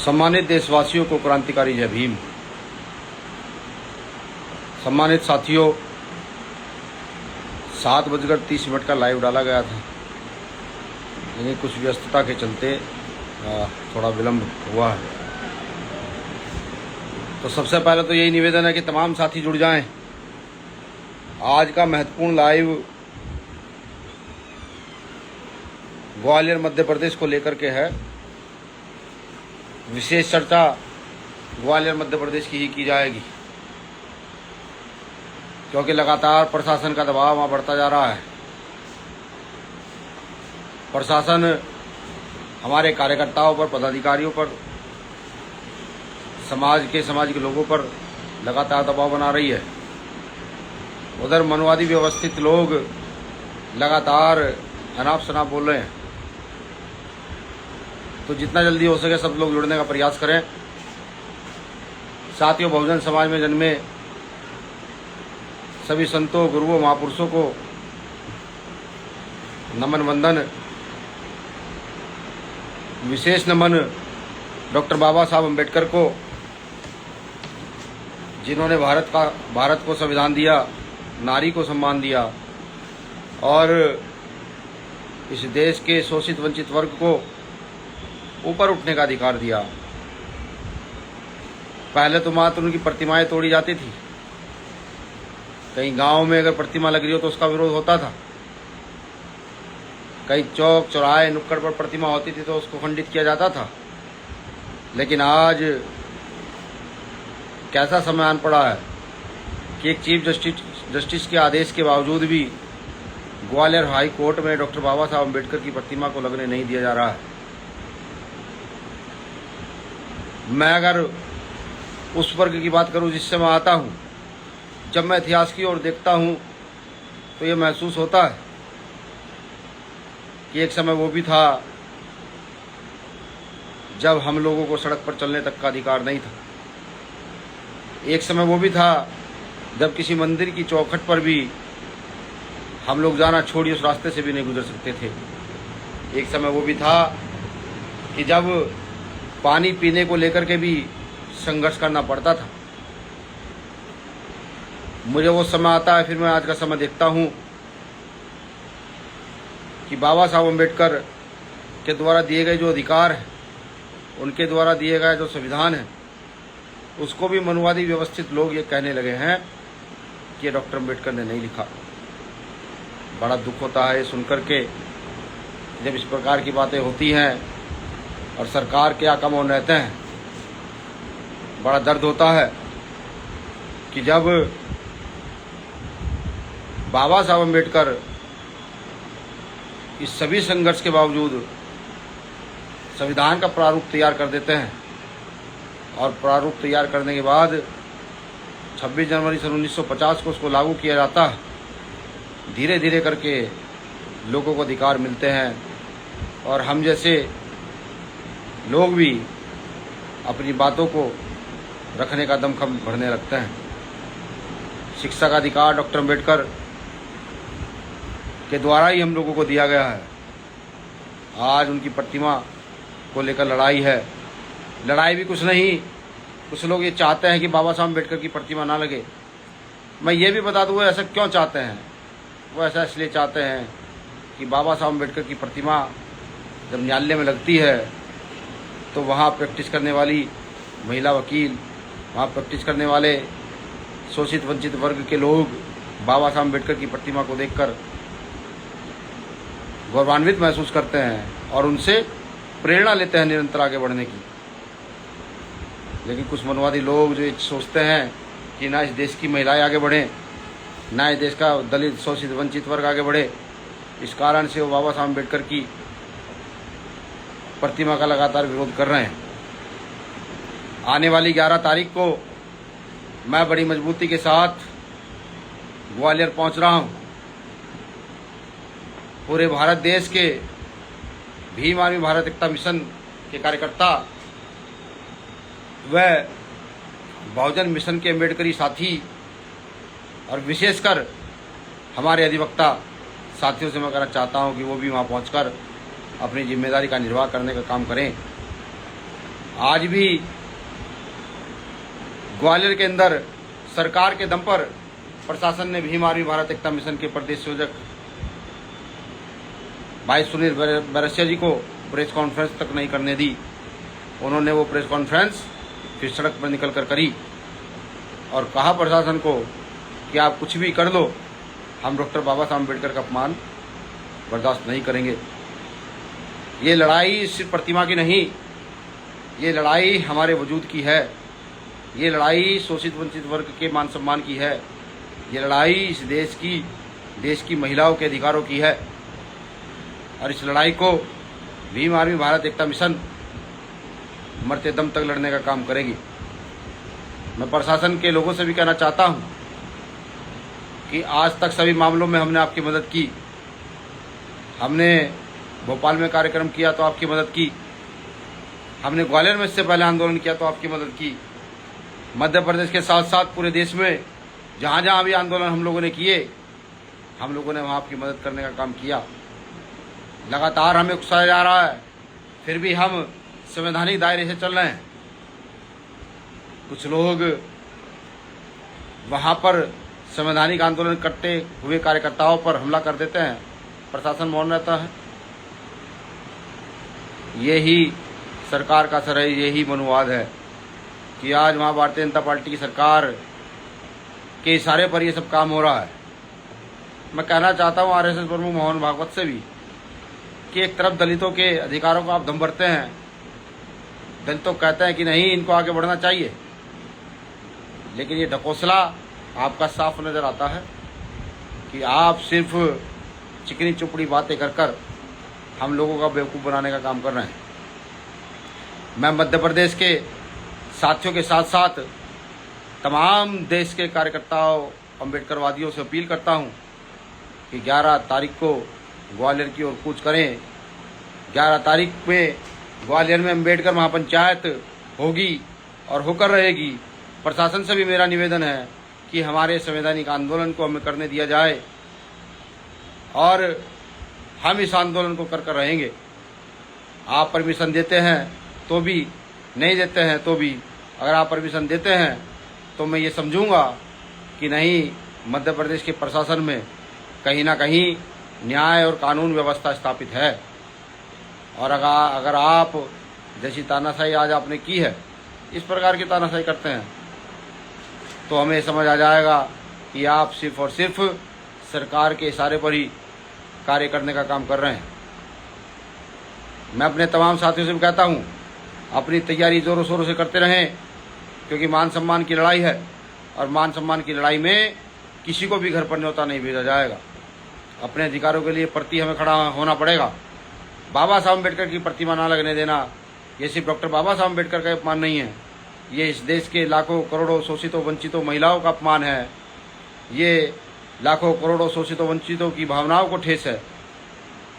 सम्मानित देशवासियों को क्रांतिकारी जय भीम। सम्मानित साथियों, 7:30 का लाइव डाला गया था, लेकिन कुछ व्यस्तता के चलते थोड़ा विलम्ब हुआ है। तो सबसे पहले तो यही निवेदन है कि तमाम साथी जुड़ जाएं। आज का महत्वपूर्ण लाइव ग्वालियर मध्य प्रदेश को लेकर के है। विशेष चर्चा ग्वालियर मध्य प्रदेश की ही की जाएगी, क्योंकि लगातार प्रशासन का दबाव वहाँ बढ़ता जा रहा है। प्रशासन हमारे कार्यकर्ताओं पर, पदाधिकारियों पर, समाज के लोगों पर लगातार दबाव बना रही है। उधर मनवादी व्यवस्थित लोग लगातार अनाप शनाप बोल रहे हैं। तो जितना जल्दी हो सके सब लोग जुड़ने का प्रयास करें। साथियों, बहुजन समाज में जन्मे सभी संतों, गुरुओं, महापुरुषों को नमन वंदन। विशेष नमन डॉक्टर बाबा साहब अम्बेडकर को, जिन्होंने भारत को संविधान दिया, नारी को सम्मान दिया और इस देश के शोषित वंचित वर्ग को ऊपर उठने का अधिकार दिया। पहले तो मात्र उनकी प्रतिमाएं तोड़ी जाती थी। कहीं गांव में अगर प्रतिमा लग रही हो तो उसका विरोध होता था। कहीं चौक चौराहे नुक्कड़ पर प्रतिमा होती थी तो उसको खंडित किया जाता था। लेकिन आज कैसा समय आन पड़ा है कि एक चीफ जस्टिस के आदेश के बावजूद भी ग्वालियर हाई कोर्ट में डॉक्टर बाबा साहब अम्बेडकर की प्रतिमा को लगने नहीं दिया जा रहा है। मैं अगर उस वर्ग की बात करूं जिससे मैं आता हूं, जब मैं इतिहास की ओर देखता हूं तो ये महसूस होता है कि एक समय वो भी था जब हम लोगों को सड़क पर चलने तक का अधिकार नहीं था। एक समय वो भी था जब किसी मंदिर की चौखट पर भी हम लोग जाना छोड़िए उस रास्ते से भी नहीं गुजर सकते थे। एक समय वो भी था कि जब पानी पीने को लेकर के भी संघर्ष करना पड़ता था। मुझे वो समय आता है, फिर मैं आज का समय देखता हूँ कि बाबा साहब अम्बेडकर के द्वारा दिए गए जो अधिकार हैं, उनके द्वारा दिए गए जो संविधान है, उसको भी मनवादी व्यवस्थित लोग ये कहने लगे हैं कि डॉक्टर अम्बेडकर ने नहीं लिखा। बड़ा दुख होता है ये सुनकर के, जब इस प्रकार की बातें होती हैं और सरकार के आका मौन रहते हैं। बड़ा दर्द होता है कि जब बाबा साहब अम्बेडकर इस सभी संघर्ष के बावजूद संविधान का प्रारूप तैयार कर देते हैं और प्रारूप तैयार करने के बाद 26 जनवरी सन 1950 को उसको लागू किया जाता है। धीरे धीरे करके लोगों को अधिकार मिलते हैं और हम जैसे लोग भी अपनी बातों को रखने का दमखम भरने लगते हैं। शिक्षा का अधिकार डॉक्टर अम्बेडकर के द्वारा ही हम लोगों को दिया गया है। आज उनकी प्रतिमा को लेकर लड़ाई है। लड़ाई भी कुछ नहीं, कुछ लोग ये चाहते हैं कि बाबा साहब अम्बेडकर की प्रतिमा ना लगे। मैं ये भी बता दूँ ऐसा क्यों चाहते हैं। वो ऐसा इसलिए चाहते हैं कि बाबा साहब अम्बेडकर की प्रतिमा जब न्यायालय में लगती है तो वहाँ प्रैक्टिस करने वाली महिला वकील, वहाँ प्रैक्टिस करने वाले शोषित वंचित वर्ग के लोग बाबा साहब अम्बेडकर की प्रतिमा को देखकर गौरवान्वित महसूस करते हैं और उनसे प्रेरणा लेते हैं निरंतर आगे बढ़ने की। लेकिन कुछ मनवादी लोग जो सोचते हैं कि ना इस देश की महिलाएं आगे बढ़ें, ना इस देश का दलित शोषित वंचित वर्ग आगे बढ़े, इस कारण से वो बाबा साहब अम्बेडकर की प्रतिमा का लगातार विरोध कर रहे हैं। आने वाली 11 तारीख को मैं बड़ी मजबूती के साथ ग्वालियर पहुंच रहा हूं। पूरे भारत देश के भीम आर्मी भारत एकता मिशन के कार्यकर्ता व बहुजन मिशन के अम्बेडकरी साथी और विशेषकर हमारे अधिवक्ता साथियों से मैं कहना चाहता हूं कि वो भी वहां पहुंचकर अपनी जिम्मेदारी का निर्वाह करने का काम करें। आज भी ग्वालियर के अंदर सरकार के दम पर प्रशासन ने भीम आर्मी भारत एकता मिशन के प्रदेश संयोजक भाई सुनील बैरसिया जी को प्रेस कॉन्फ्रेंस तक नहीं करने दी। उन्होंने वो प्रेस कॉन्फ्रेंस फिर सड़क पर निकल कर करी और कहा प्रशासन को कि आप कुछ भी कर लो, हम डॉक्टर बाबा साहब अम्बेडकर का अपमान बर्दाश्त नहीं करेंगे। ये लड़ाई सिर्फ प्रतिमा की नहीं, ये लड़ाई हमारे वजूद की है। ये लड़ाई शोषित वंचित वर्ग के मान सम्मान की है। ये लड़ाई इस देश की महिलाओं के अधिकारों की है और इस लड़ाई को भीम आर्मी भारत एकता मिशन मरते दम तक लड़ने का काम करेगी। मैं प्रशासन के लोगों से भी कहना चाहता हूं कि आज तक सभी मामलों में हमने आपकी मदद की। हमने भोपाल में कार्यक्रम किया तो आपकी मदद की, हमने ग्वालियर में इससे पहले आंदोलन किया तो आपकी मदद की। मध्य प्रदेश के साथ साथ पूरे देश में जहाँ जहाँ भी आंदोलन हम लोगों ने किए, हम लोगों ने वहाँ आपकी मदद करने का काम किया। लगातार हमें उकसाया जा रहा है, फिर भी हम संवैधानिक दायरे से चल रहे हैं। कुछ लोग वहाँ पर संवैधानिक आंदोलन करते हुए कार्यकर्ताओं पर हमला कर देते हैं, प्रशासन मौन रहता है। यही सरकार का असर है, यही मनुवाद है कि आज वहाँ भारतीय जनता पार्टी की सरकार के इशारे पर ये सब काम हो रहा है। मैं कहना चाहता हूँ आरएसएस प्रमुख मोहन भागवत से भी कि एक तरफ दलितों के अधिकारों को आप दम भरते हैं, दलितों कहते हैं कि नहीं इनको आगे बढ़ना चाहिए, लेकिन ये ढकोसला आपका साफ नज़र आता है कि आप सिर्फ चिकनी चुपड़ी बातें कर कर हम लोगों का बेवकूफ़ बनाने का काम कर रहे हैं। मैं मध्य प्रदेश के साथियों के साथ साथ तमाम देश के कार्यकर्ताओं अम्बेडकरवादियों से अपील करता हूं कि 11 तारीख को ग्वालियर की ओर कूच करें। 11 तारीख में ग्वालियर में अम्बेडकर महापंचायत होगी और होकर रहेगी। प्रशासन से भी मेरा निवेदन है कि हमारे संवैधानिक आंदोलन को हमें करने दिया जाए और हम इस आंदोलन को कर रहेंगे। आप परमिशन देते हैं तो भी, नहीं देते हैं तो भी, अगर आप परमिशन देते हैं तो मैं ये समझूंगा कि नहीं, मध्य प्रदेश के प्रशासन में कहीं ना कहीं न्याय और कानून व्यवस्था स्थापित है। और अगर आप जैसी तानाशाही आज आपने की है, इस प्रकार की तानाशाही करते हैं, तो हमें समझ आ जाएगा कि आप सिर्फ और सिर्फ सरकार के इशारे पर ही कार्य करने का काम कर रहे हैं। मैं अपने तमाम साथियों से भी कहता हूँ, अपनी तैयारी जोरों शोरों से करते रहें, क्योंकि मान सम्मान की लड़ाई है और मान सम्मान की लड़ाई में किसी को भी घर पर न्योता नहीं भेजा जाएगा। अपने अधिकारों के लिए प्रति हमें खड़ा होना पड़ेगा। बाबा साहब अम्बेडकर की प्रतिमा ना लगने देना, ये सिर्फ डॉक्टर बाबा साहब अम्बेडकर का अपमान नहीं है, ये इस देश के लाखों करोड़ों शोषितों वंचितों महिलाओं का अपमान है। ये लाखों करोड़ों शोषितों वंचितों की भावनाओं को ठेस है।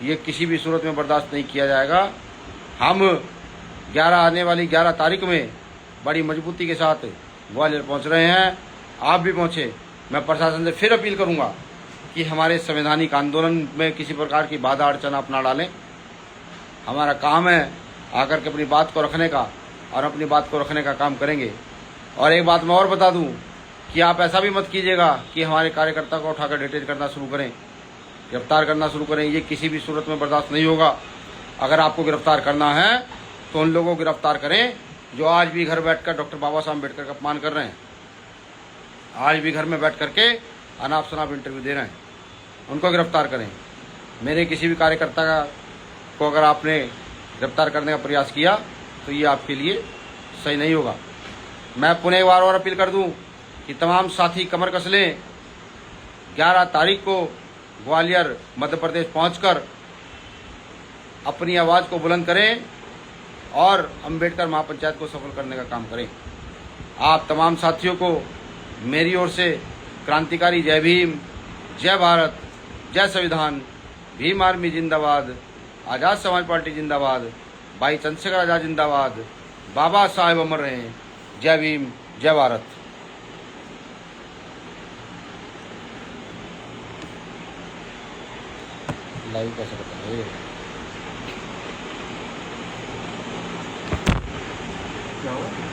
ये किसी भी सूरत में बर्दाश्त नहीं किया जाएगा। हम आने वाली 11 तारीख में बड़ी मजबूती के साथ ग्वालियर पहुंच रहे हैं। आप भी पहुंचे। मैं प्रशासन से फिर अपील करूंगा कि हमारे संवैधानिक आंदोलन में किसी प्रकार की बाधा अड़चन आप ना डालें। हमारा काम है आकर के अपनी बात को रखने का, और अपनी बात को रखने का काम करेंगे। और एक बात मैं और बता दूं कि आप ऐसा भी मत कीजिएगा कि हमारे कार्यकर्ता को उठाकर डिटेन करना शुरू करें, गिरफ्तार करना शुरू करें। ये किसी भी सूरत में बर्दाश्त नहीं होगा। अगर आपको गिरफ्तार करना है तो उन लोगों को गिरफ्तार करें जो आज भी घर बैठकर डॉक्टर बाबा साहब अम्बेडकर का अपमान कर रहे हैं, आज भी घर में बैठ करके अनाप शनाप इंटरव्यू दे रहे हैं, उनको गिरफ्तार करें। मेरे किसी भी कार्यकर्ता को अगर आपने गिरफ्तार करने का प्रयास किया तो ये आपके लिए सही नहीं होगा। मैं पुनः एक बार और अपील कर दूं कि तमाम साथी कमर कस लें। 11 तारीख को ग्वालियर मध्य प्रदेश पहुंचकर अपनी आवाज़ को बुलंद करें और अंबेडकर महापंचायत को सफल करने का काम करें। आप तमाम साथियों को मेरी ओर से क्रांतिकारी जय भीम, जय भारत, जय संविधान, भीम आर्मी जिंदाबाद, आज़ाद समाज पार्टी जिंदाबाद, भाई चंद्रशेखर आज़ाद जिंदाबाद, बाबा साहेब अमर रहें, जय भीम, जय भारत। लाइव कैसे बताइए। क्या हुआ?